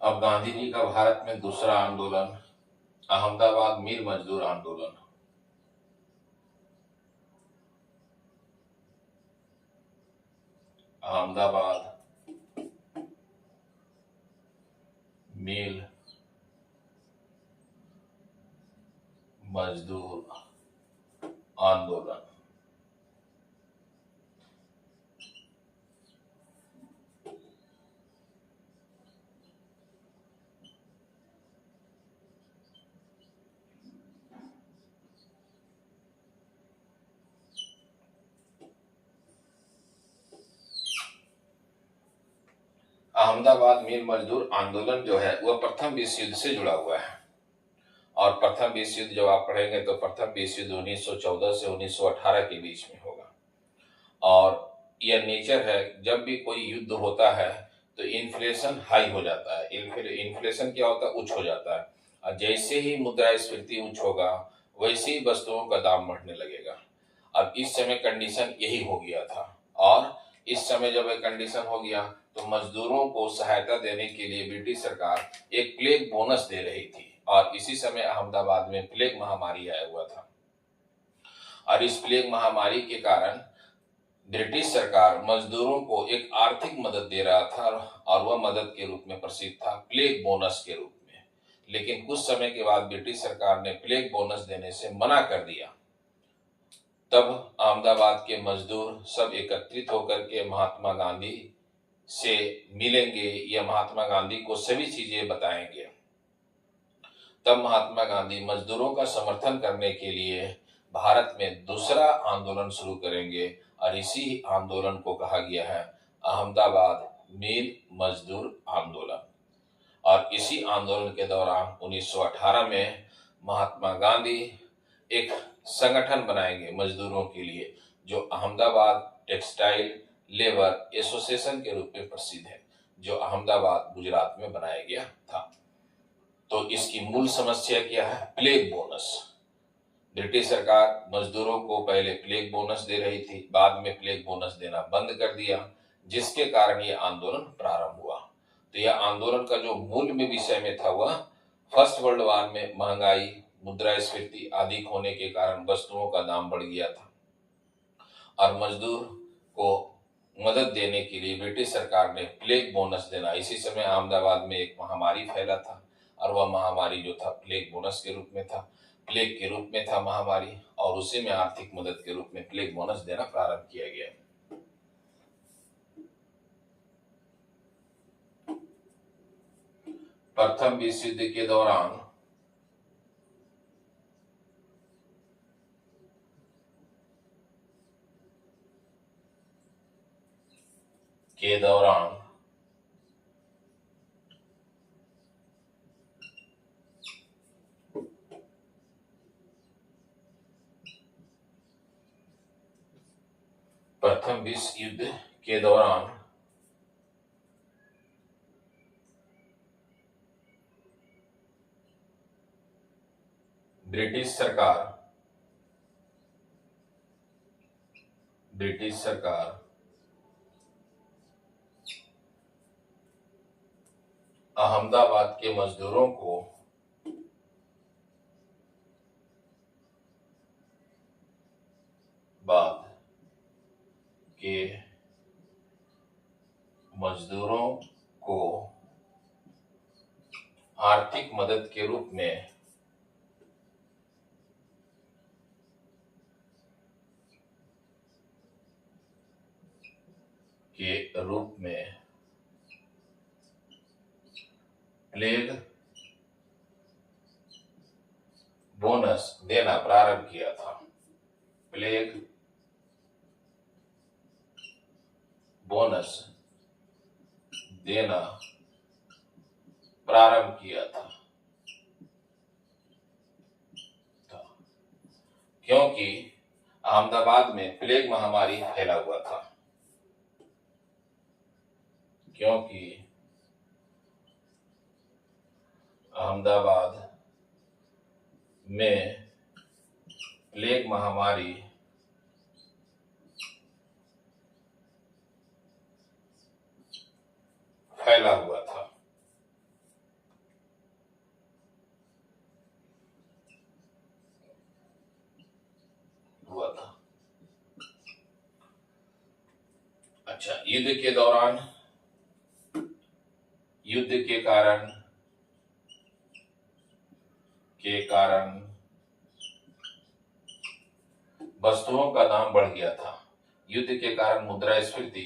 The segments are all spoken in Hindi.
अब गांधी जी का भारत में दूसरा आंदोलन, अहमदाबाद मिल मजदूर आंदोलन। अहमदाबाद मिल मजदूर आंदोलन। अहमदाबाद मिल मजदूर आंदोलन जो है वह प्रथम विश्व युद्ध से जुड़ा हुआ है। और प्रथम विश्व युद्ध जब आप पढ़ेंगे तो प्रथम विश्व युद्ध 1914 से 1918 के बीच में होगा। और यह नेचर है, जब भी कोई युद्ध होता है तो इन्फ्लेशन हाई हो जाता है। इन्फ्लेशन क्या होता है? उच्च हो जाता है। और जैसे ही मुद्रास्फीति उच्च होगा वैसे ही वस्तुओं का दाम बढ़ने लगेगा। अब इस समय कंडीशन यही हो गया था। और इस समय जब यह कंडीशन हो गया तो मजदूरों को सहायता देने के लिए ब्रिटिश सरकार एक प्लेग बोनस दे रही थी। और इसी समय अहमदाबाद में प्लेग महामारी आया हुआ था। और इस प्लेग महामारी के कारण ब्रिटिश सरकार मजदूरों को एक आर्थिक मदद दे रहा था और वह मदद के रूप में प्रसिद्ध था प्लेग बोनस के रूप में। लेकिन कुछ समय के बाद ब्रिटिश सरकार ने प्लेग बोनस देने से मना कर दिया। तब अहमदाबाद के मजदूर सब एकत्रित होकर के महात्मा गांधी से मिलेंगे या महात्मा गांधी को सभी चीजें बताएंगे। तब महात्मा गांधी मजदूरों का समर्थन करने के लिए भारत में दूसरा आंदोलन शुरू करेंगे। और इसी आंदोलन को कहा गया है अहमदाबाद मिल मजदूर आंदोलन। और इसी आंदोलन के दौरान 1918 में महात्मा गांधी एक संगठन बनाएंगे मजदूरों के लिए, जो अहमदाबाद टेक्सटाइल लेबर एसोसिएशन के रूप में प्रसिद्ध है, जो अहमदाबाद गुजरात में बनाया गया था। तो इसकी मूल समस्या क्या है? Plague bonus. ब्रिटिश सरकार मजदूरों को पहले प्लेग बोनस दे रही थी, बाद में प्लेग बोनस देना बंद कर दिया, जिसके कारण यह आंदोलन प्रारंभ हुआ। तो यह आंदोलन का जो मूल में विषय में था वह फर्स्ट वर्ल्ड वॉर में महंगाई, मुद्रास्फीति आदि होने के कारण वस्तुओं का दाम बढ़ गया था। और मजदूर को मदद देने के लिए ब्रिटिश सरकार ने प्लेग बोनस देना। इसी समय अहमदाबाद में एक महामारी फैला था और वह महामारी जो था प्लेग बोनस के रूप में था, प्लेग के रूप में था महामारी, और उसी में आर्थिक मदद के रूप में प्लेग बोनस देना प्रारंभ किया गया। प्रथम विश्व युद्ध के दौरान प्रथम विश्व युद्ध के दौरान ब्रिटिश सरकार अहमदाबाद के मजदूरों को आर्थिक मदद के रूप में प्लेग बोनस देना प्रारंभ किया था। प्लेग बोनस देना प्रारंभ किया था, क्योंकि अहमदाबाद में प्लेग महामारी फैला हुआ था। क्योंकि अहमदाबाद में प्लेग महामारी फैला हुआ था। अच्छा, युद्ध के दौरान, युद्ध के कारण वस्तुओं का दाम बढ़ गया था। युद्ध के कारण मुद्रास्फीति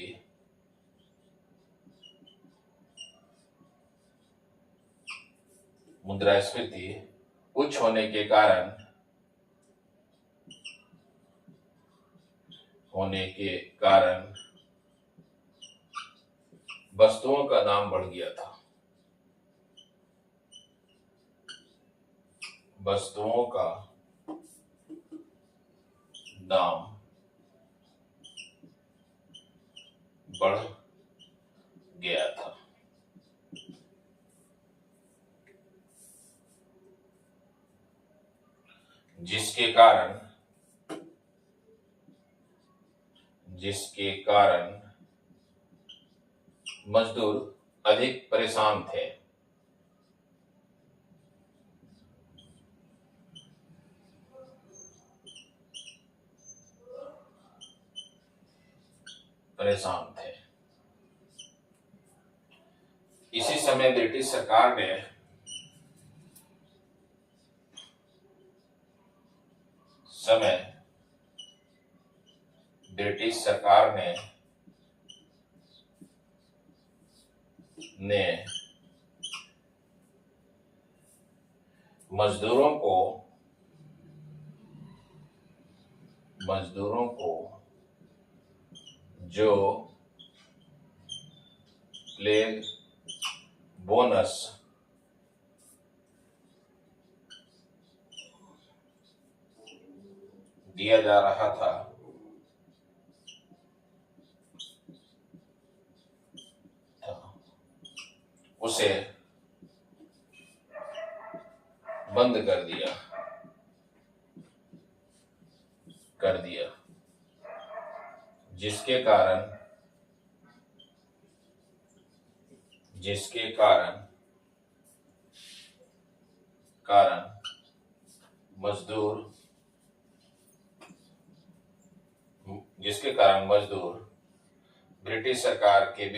उच्च होने के कारण वस्तुओं का दाम बढ़ गया था। वस्तुओं का दाम बढ़ गया था। जिसके कारण मजदूर अधिक परेशान थे। इसी समय ब्रिटिश सरकार ने मजदूरों को जो प्लेग बोनस दिया जा रहा था, उसे बंद कर दिया। जिसके कारण मजदूर ब्रिटिश सरकार के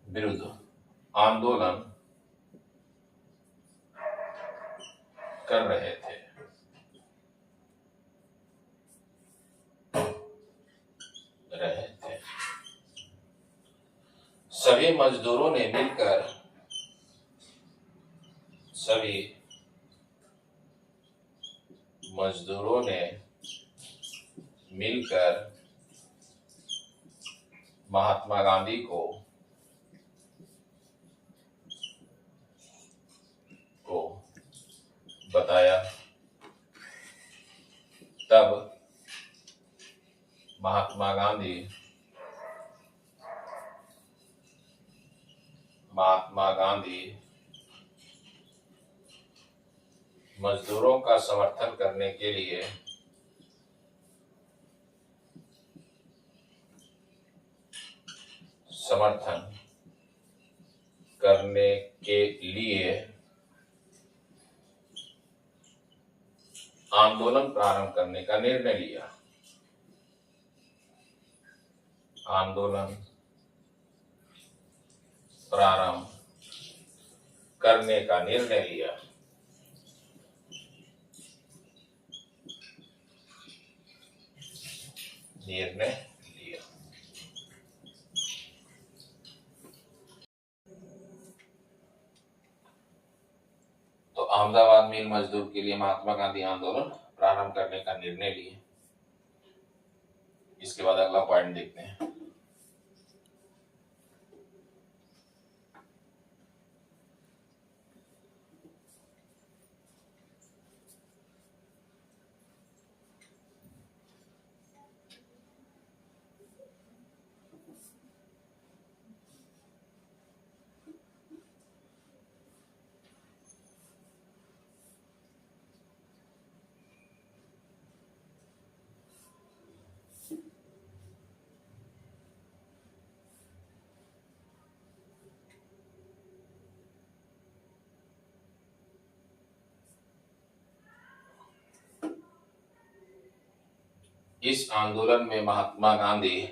विरुद्ध आंदोलन कर रहे थे। सभी मजदूरों ने मिलकर महात्मा गांधी को बताया। तब महात्मा गांधी मजदूरों का समर्थन करने के लिए आंदोलन प्रारंभ करने का निर्णय लिया। तो अहमदाबाद मिल मजदूर के लिए महात्मा गांधी आंदोलन प्रारंभ करने का निर्णय लिए। इसके बाद अगला पॉइंट देखते हैं। इस आंदोलन में महात्मा गांधी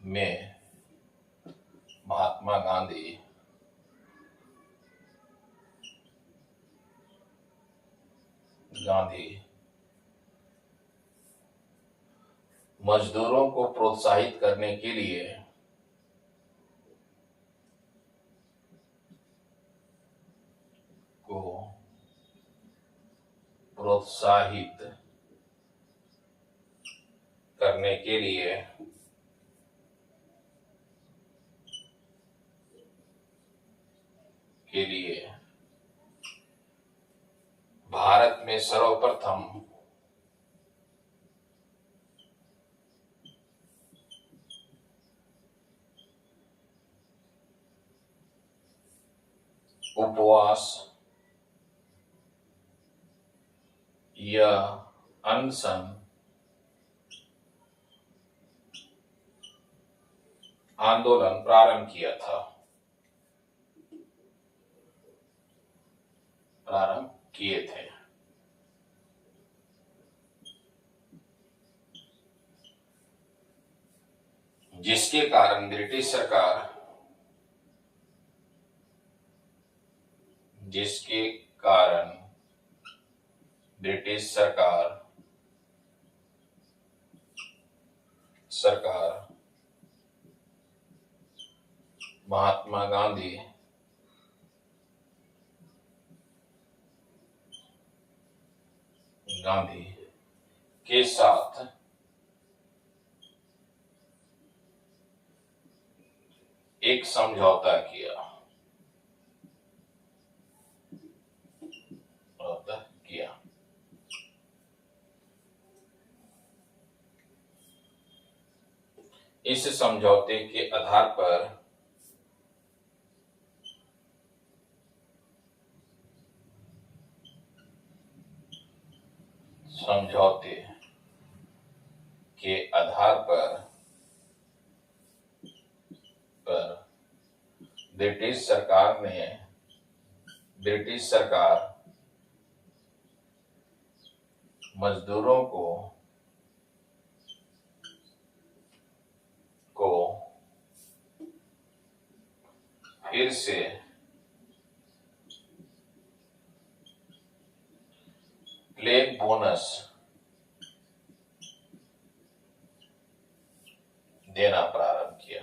में महात्मा गांधी गांधी मजदूरों को प्रोत्साहित करने के लिए प्रोत्साहित करने के लिए भारत में सर्वप्रथम उपवास या अनशन आंदोलन प्रारंभ किए थे। जिसके कारण ब्रिटिश सरकार महात्मा गांधी के साथ एक समझौता किया। इस समझौते के आधार पर ब्रिटिश सरकार मजदूरों को फिर से प्लेग बोनस देना प्रारंभ किया।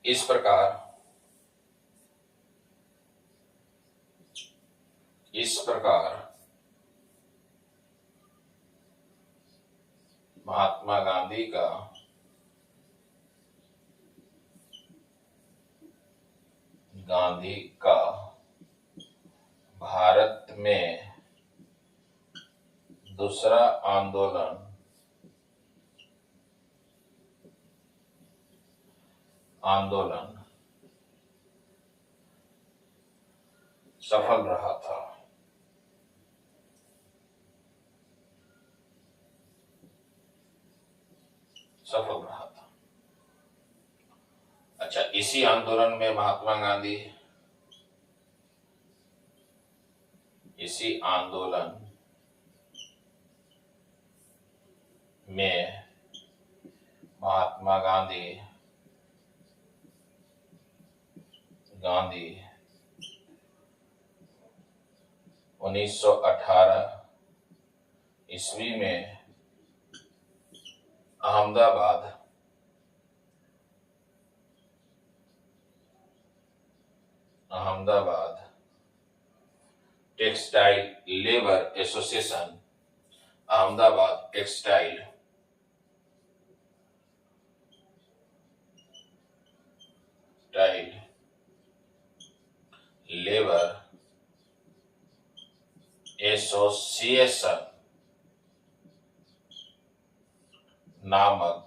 इस प्रकार महात्मा गांधी का भारत में दूसरा आंदोलन सफल रहा था। अच्छा, इसी आंदोलन में महात्मा गांधी गांधी 1918 ईस्वी में Ahmedabad textile labour association, Ahmedabad textile labour association नामक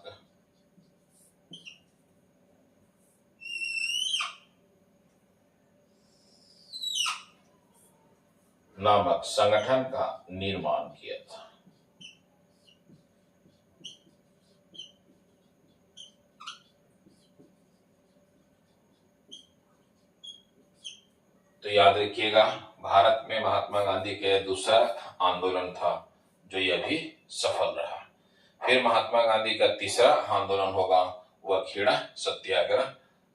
संगठन का निर्माण किया था। तो याद रखिएगा, भारत में महात्मा गांधी का दूसरा आंदोलन था जो ये भी सफल रहा। फिर महात्मा गांधी का तीसरा आंदोलन होगा वह खेड़ा सत्याग्रह,